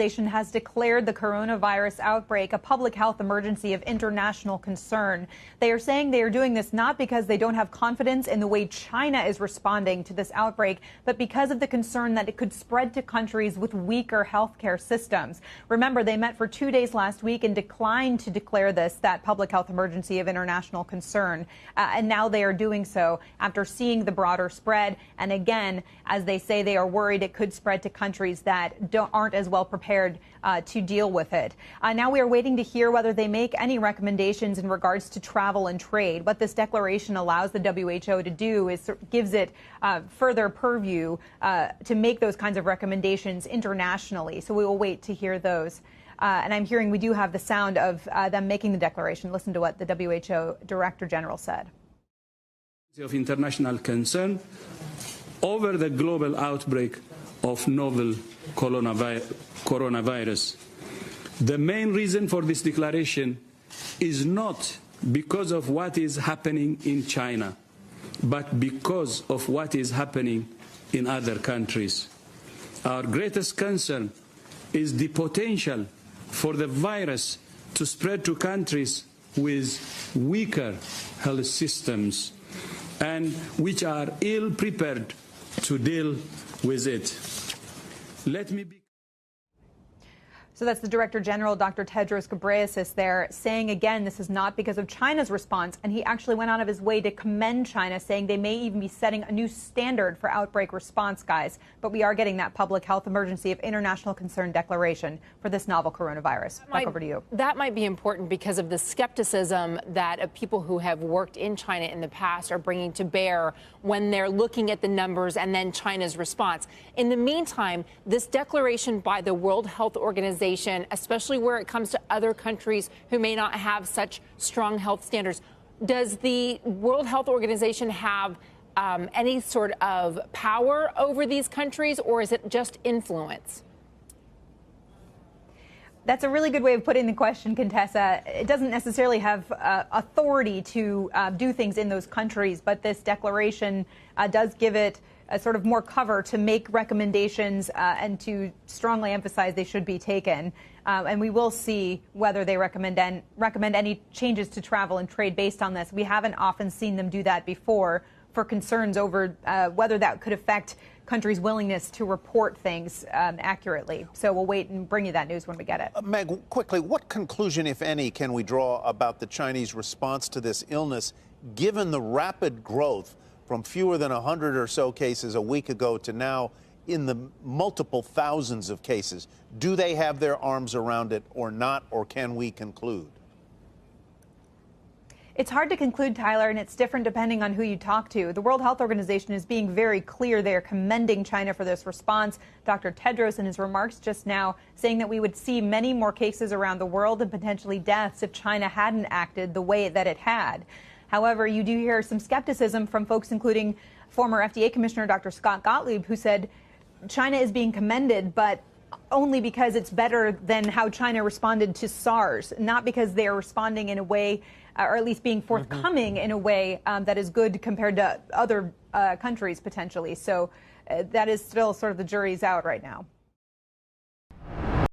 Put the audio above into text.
Has declared the coronavirus outbreak a public health emergency of international concern. They are saying they are doing this not because they don't have confidence in the way China is responding to this outbreak, but because of the concern that it could spread to countries with weaker healthcare systems. Remember, they met for 2 days last week and declined to declare this that public health emergency of international concern. And now they are doing so after seeing the broader spread. And again, as they say, they are worried it could spread to countries that aren't as well prepared to deal with it. Now we are waiting to hear whether they make any recommendations in regards to travel and trade. What this declaration allows the WHO to do is gives it further purview to make those kinds of recommendations internationally. So we will wait to hear those. And I'm hearing we do have the sound of them making the declaration. Listen to what the WHO Director General said. Of international concern over the global outbreak of novel coronavirus. The main reason for this declaration is not because of what is happening in China, but because of what is happening in other countries. Our greatest concern is the potential for the virus to spread to countries with weaker health systems and which are ill prepared to deal with it. Let me be. So that's the Director General, Dr. Tedros Ghebreyesus, there saying again this is not because of China's response. And he actually went out of his way to commend China, saying they may even be setting a new standard for outbreak response, guys. But we are getting that public health emergency of international concern declaration for this novel coronavirus. Back over to you. That might be important because of the skepticism that people who have worked in China in the past are bringing to bear when they're looking at the numbers and then China's response. In the meantime, this declaration by the World Health Organization, especially where it comes to other countries who may not have such strong health standards. Does the World Health Organization have any sort of power over these countries, or is it just influence? That's a really good way of putting the question, Contessa. It doesn't necessarily have authority to do things in those countries, but this declaration does give it sort of more cover to make recommendations and to strongly emphasize they should be taken. And we will see whether they recommend any changes to travel and trade based on this. We haven't often seen them do that before for concerns over whether that could affect countries' willingness to report things accurately. So we'll wait and bring you that news when we get it. Meg, quickly, what conclusion, if any, can we draw about the Chinese response to this illness, given the rapid growth from fewer than 100 or so cases a week ago to now in the multiple thousands of cases? Do they have their arms around it or not, or can we conclude? It's hard to conclude, Tyler, and it's different depending on who you talk to. The World Health Organization is being very clear. They are commending China for this response. Dr. Tedros, in his remarks just now, saying that we would see many more cases around the world and potentially deaths if China hadn't acted the way that it had. However, you do hear some skepticism from folks, including former FDA Commissioner Dr. Scott Gottlieb, who said China is being commended, but only because it's better than how China responded to SARS, not because they are responding in a way, or at least being forthcoming in a way that is good compared to other countries potentially. So that is still sort of the jury's out right now.